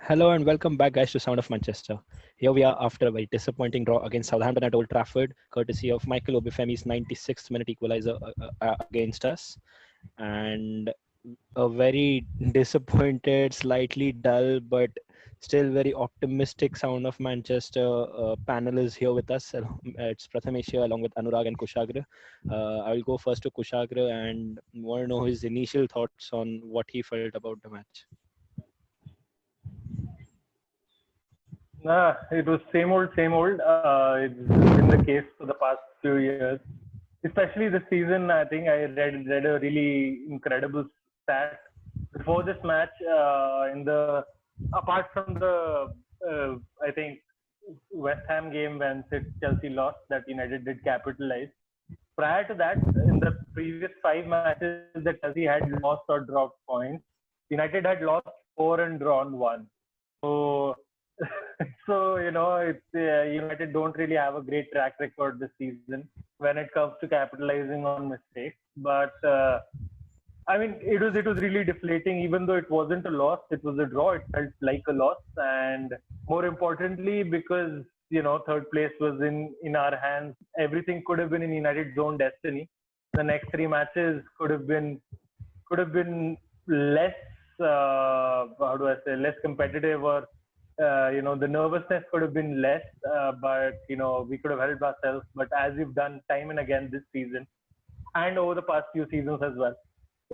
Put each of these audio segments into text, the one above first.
Hello and welcome back, guys, to Sound of Manchester. Here we are after a very disappointing draw against Southampton at Old Trafford, courtesy of Michael Obafemi's 96th minute equaliser against us. And a very disappointed, slightly dull, but still very optimistic Sound of Manchester panel is here with us. It's Prathamesh here along with Anurag and Kushagra. I will go first to Kushagra and want to know his initial thoughts on what he felt about the match. It was same old, same old. It's been the case for the past few years, especially this season. I think I read a really incredible stat before this match. Apart from the I think West Ham game when Chelsea lost, that United did capitalize. Prior to that, in the previous 5 matches that Chelsea had lost or dropped points, United had lost 4 and drawn 1. So it's United don't really have a great track record this season when it comes to capitalizing on mistakes. But I mean, it was really deflating. Even though it wasn't a loss, it was a draw. It felt like a loss, and more importantly, because third place was in our hands. Everything could have been in United's own destiny. The next 3 matches could have been less. How do I say, less competitive, or the nervousness could have been less, but we could have helped ourselves. But as we've done time and again this season, and over the past few seasons as well,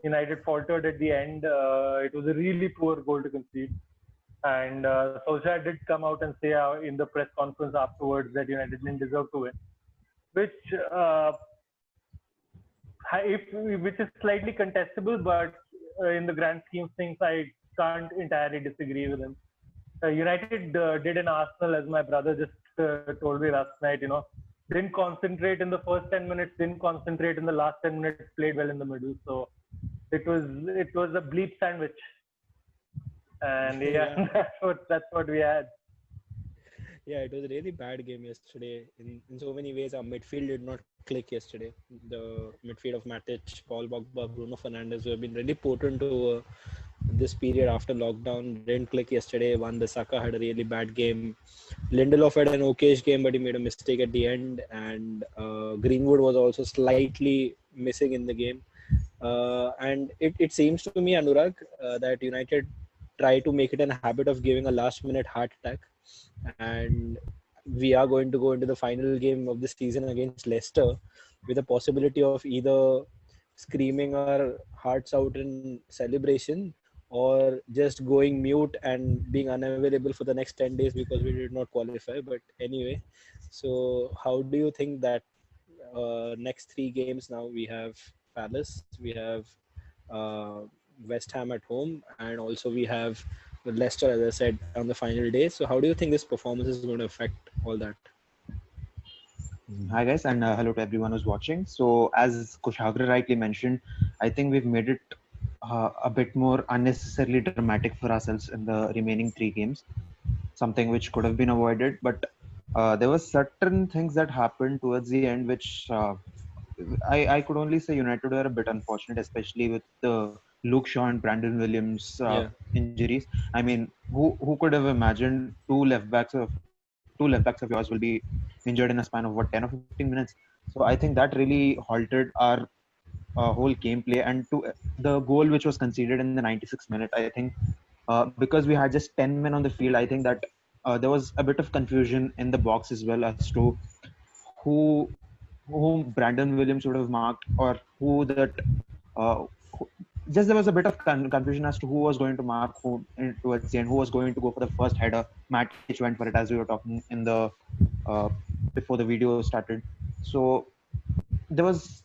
United faltered at the end. It was a really poor goal to concede, and Solskjaer did come out and say in the press conference afterwards that United didn't deserve to win, which which is slightly contestable, but in the grand scheme of things, I can't entirely disagree with him. United did an Arsenal, as my brother just told me last night. Didn't concentrate in the first 10 minutes, didn't concentrate in the last 10 minutes, played well in the middle. So it was a bleep sandwich, and yeah, that's what we had. Yeah, it was a really bad game yesterday. In so many ways, our midfield did not click yesterday. The midfield of Matic, Paul Pogba, Bruno Fernandes, who have been really potent to this period after lockdown, didn't click yesterday. Wan-Bissaka had a really bad game. Lindelof had an okayish game, but he made a mistake at the end. And Greenwood was also slightly missing in the game. And it seems to me, Anurag, that United try to make it a habit of giving a last-minute heart attack. And we are going to go into the final game of the season against Leicester with a possibility of either screaming our hearts out in celebration or just going mute and being unavailable for the next 10 days because we did not qualify. But anyway, so how do you think that next 3 games now? We have Palace, we have West Ham at home, and also we have Leicester, as I said, on the final day. So how do you think this performance is going to affect all that? Hi guys, and hello to everyone who's watching. So as Kushagra rightly mentioned, I think we've made it a bit more unnecessarily dramatic for ourselves in the remaining 3 games, something which could have been avoided. But there were certain things that happened towards the end which I could only say United were a bit unfortunate, especially with the Luke Shaw and Brandon Williams injuries. I mean, who could have imagined two left backs of yours will be injured in a span of 10 or 15 minutes? So I think that really halted our whole gameplay. And to the goal which was conceded in the 96th minute, I think because we had just 10 men on the field, I think that there was a bit of confusion in the box as well as to whom Brandon Williams would have marked, or who that. Just there was a bit of confusion as to who was going to mark who towards the end, who was going to go for the first header. Matic went for it, as we were talking in the before the video started. So there was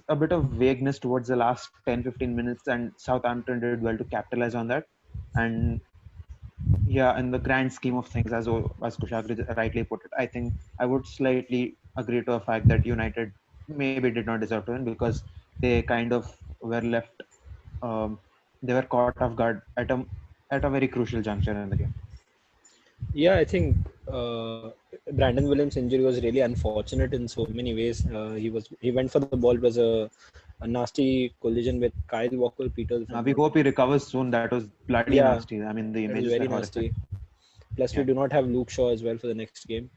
a bit of vagueness towards the last 10-15 minutes, and Southampton did well to capitalize on that. And yeah, in the grand scheme of things, as Kushagra rightly put it, I think I would slightly agree to the fact that United maybe did not deserve to win because they kind of were left. They were caught off guard at a very crucial juncture in the game. Yeah, I think Brandon Williams' injury was really unfortunate in so many ways. He went for the ball. It was a a nasty collision with Kyle Walker-Peters. We hope he recovers soon. That was bloody Yeah, nasty. I mean, the it was images were very horrific. nasty. Plus, we Yeah. do not have Luke Shaw as well for the next game.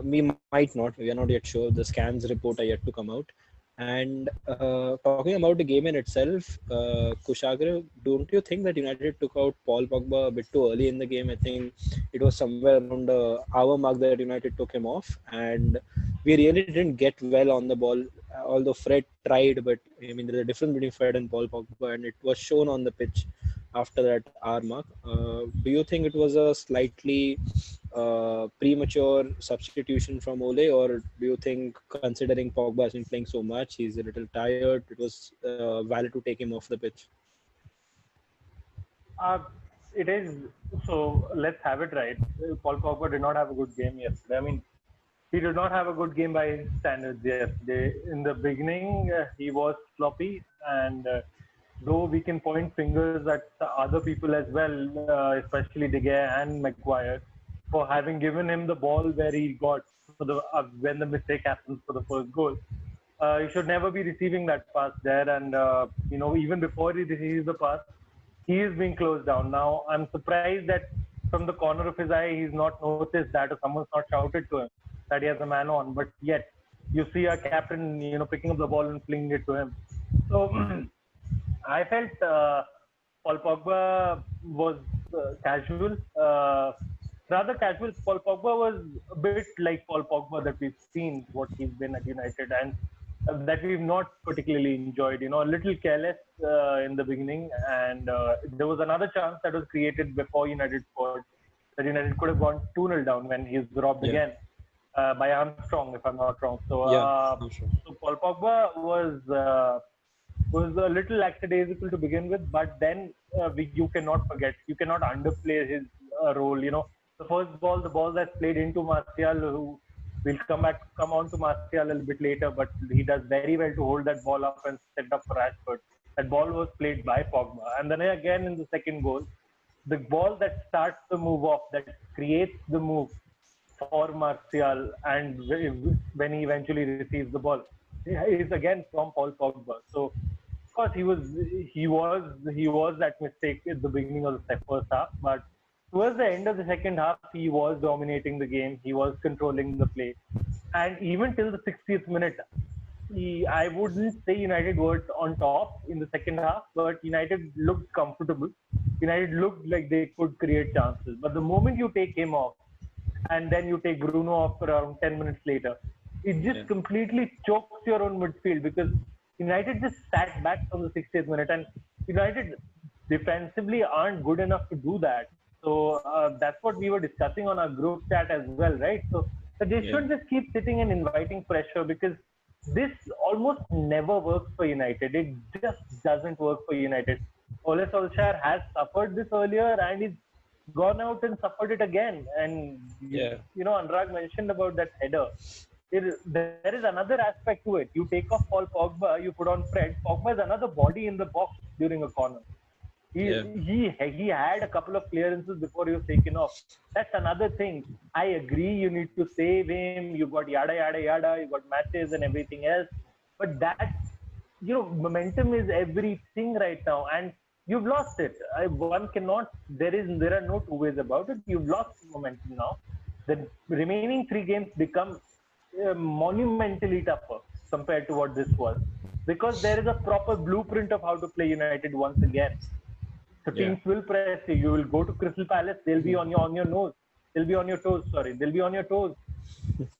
We might not. We are not yet sure. The scans report are yet to come out. And talking about the game in itself, Kushagra, don't you think that United took out Paul Pogba a bit too early in the game? I think it was somewhere around the hour mark that United took him off, and we really didn't get well on the ball. Although Fred tried, but I mean, there's a difference between Fred and Paul Pogba, and it was shown on the pitch after that hour mark. Do you think it was a slightly premature substitution from Ole, or do you think, considering Pogba has been playing so much, he's a little tired, it was valid to take him off the pitch? It is. So let's have it right. Paul Pogba did not have a good game yesterday. I mean, he did not have a good game by his standards yesterday. In the beginning, he was sloppy, and though we can point fingers at other people as well, especially De Gea and Maguire, for having given him the ball where he got for the when the mistake happens for the first goal. He should never be receiving that pass there, and even before he receives the pass, he is being closed down. Now, I'm surprised that from the corner of his eye, he's not noticed that, or someone's not shouted to him that he has a man on. But yet, you see a captain, picking up the ball and flinging it to him. So, I felt Paul Pogba was casual, rather casual. Paul Pogba was a bit like Paul Pogba that we've seen what he's been at United, and that we've not particularly enjoyed. A little careless in the beginning, and there was another chance that was created before United scored. That United could have gone 2-0 down when he's robbed again by Armstrong, if I'm not wrong. So, so Paul Pogba was a little lackadaisical to begin with, but then you cannot forget, you cannot underplay his role. The first ball, the ball that's played into Martial, who will come on to Martial a little bit later, but he does very well to hold that ball up and set up for Rashford. That ball was played by Pogba. And then again in the second goal, the ball that starts the move off, that creates the move for Martial, and when he eventually receives the ball, is again from Paul Pogba. So, of course, he was that mistake at the beginning of the first half, but towards the end of the second half, he was dominating the game. He was controlling the play, and even till the 60th minute, I wouldn't say United were on top in the second half, but United looked comfortable. United looked like they could create chances. But the moment you take him off, and then you take Bruno off around 10 minutes later, it just completely chokes your own midfield, because United just sat back from the 60th minute, and United defensively aren't good enough to do that. So that's what we were discussing on our group chat as well, right? So they shouldn't just keep sitting and inviting pressure, because this almost never works for United. It just doesn't work for United. Ole Solskjaer has suffered this earlier, and he's gone out and suffered it again. And Anurag mentioned about that header. There is another aspect to it. You take off Paul Pogba, you put on Fred. Pogba is another body in the box during a corner. He had a couple of clearances before he was taken off. That's another thing. I agree, you need to save him. You got yada yada yada. You got matches and everything else. But that, momentum is everything right now, and you've lost it. One cannot. There are no two ways about it. You've lost momentum now. The remaining 3 games become monumentally tougher compared to what this was, because there is a proper blueprint of how to play United once again. So teams will press you. You will go to Crystal Palace. They'll be on your nose. They'll be on your toes. Sorry, they'll be on your toes.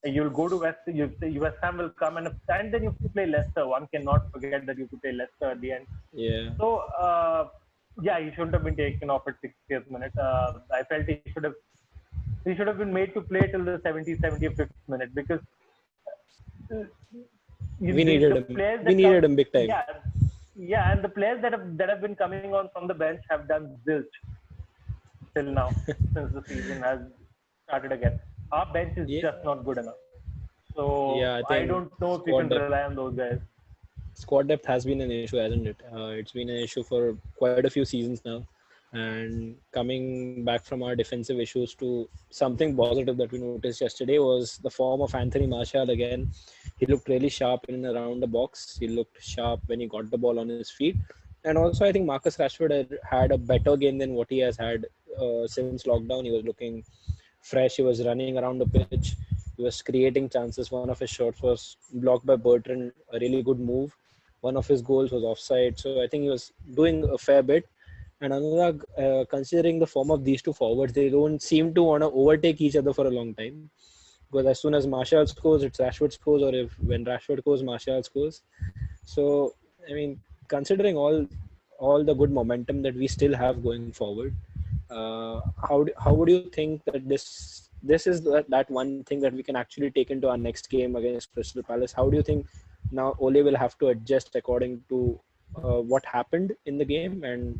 You'll go to West Ham will come, and then you have to play Leicester. One cannot forget that you have to play Leicester at the end. Yeah. So he shouldn't have been taken off at 60th minute. I felt he should have been made to play till the 70th, 75th minute, because we needed him big time. Yeah, and the players that have been coming on from the bench have done zilch till now since the season has started again. Our bench is just not good enough. So I don't know if you can rely on those guys. Squad depth has been an issue, hasn't it? It's been an issue for quite a few seasons now. And coming back from our defensive issues to something positive that we noticed yesterday was the form of Anthony Martial again. He looked really sharp in and around the box. He looked sharp when he got the ball on his feet. And also, I think Marcus Rashford had a better game than what he has had since lockdown. He was looking fresh. He was running around the pitch. He was creating chances. One of his shots was blocked by Bertrand, a really good move. One of his goals was offside. So I think he was doing a fair bit. And Anurag, considering the form of these two forwards, they don't seem to want to overtake each other for a long time. Because as soon as Martial scores, it's Rashford scores, or if when Rashford scores, Martial scores. So I mean, considering all the good momentum that we still have going forward, how would you think that this is that one thing that we can actually take into our next game against Crystal Palace? How do you think now Ole will have to adjust according to what happened in the game, and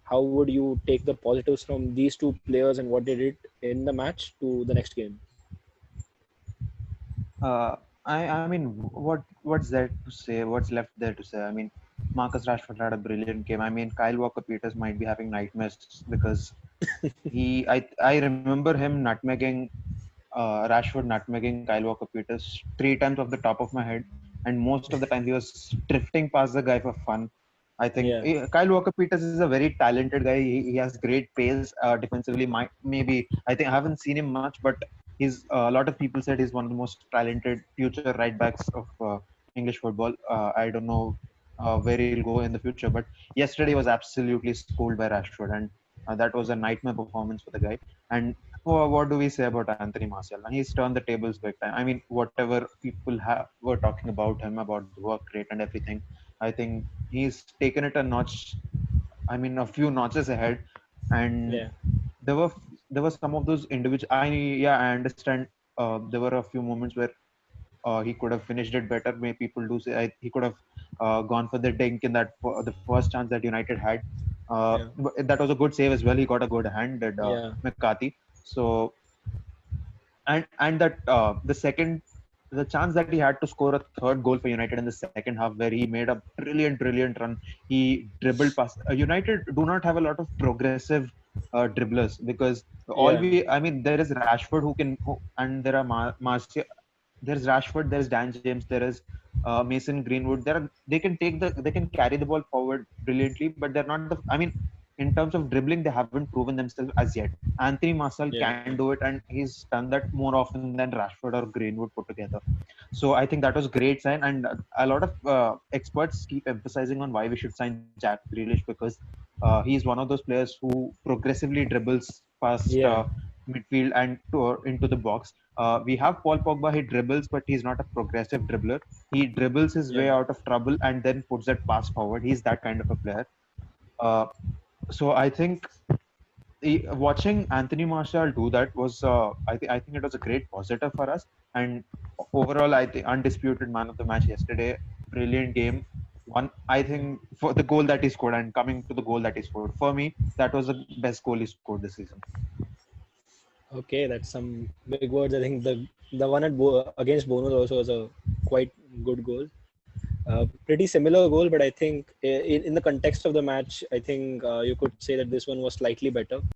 how would you take the positives from these two players and what they did in the match to the next game? I mean, what's there to say? What's left there to say? I mean, Marcus Rashford had a brilliant game. I mean, Kyle Walker-Peters might be having nightmares because I remember him nutmegging Rashford nutmegging Kyle Walker-Peters 3 times off the top of my head, and most of the time he was drifting past the guy for fun. I think Yeah, Kyle Walker-Peters is a very talented guy. He has great pace defensively. Maybe I think I haven't seen him much, but he's a lot of people said he's one of the most talented future right backs of English football. I don't know where he'll go in the future, but yesterday was absolutely schooled by Rashford, and that was a nightmare performance for the guy. And what do we say about Anthony Martial? He's turned the tables big time. I mean, whatever people were talking about him, about the work rate and everything, I think he's taken it a notch. I mean, a few notches ahead. And yeah, there were there were some of those individual. I understand. There were a few moments where he could have finished it better. May people do say he could have gone for the dink in the first chance that United had. yeah, But that was a good save as well. He got a good hand at yeah, McCarthy. So and that the chance that he had to score a third goal for United in the second half, where he made a brilliant run. He dribbled past. United do not have a lot of progressive dribblers because yeah, I mean, there is Rashford and there are Martial. There's Rashford, there's Dan James, there is Mason Greenwood. They can carry the ball forward brilliantly, but they're not the. I mean, in terms of dribbling, they haven't proven themselves as yet. Anthony Martial yeah, can do it, and he's done that more often than Rashford or Greenwood put together. So I think that was a great sign, and a lot of experts keep emphasizing on why we should sign Jack Grealish because he's one of those players who progressively dribbles past yeah, midfield and into the box. We have Paul Pogba. He dribbles, but he's not a progressive dribbler. He dribbles his way yeah. out of trouble and then puts that pass forward. He's that kind of a player. Uh, so I think watching Anthony Martial do that was I think it was a great positive for us. And overall, I think undisputed man of the match yesterday. Brilliant game. One, I think for the goal that he scored and coming to the goal that he scored for me, that was the best goal he scored this season. Okay, that's some big words. I think the one against Bournemouth also was a quite good goal. Pretty similar goal, but I think in the context of the match, I think you could say that this one was slightly better.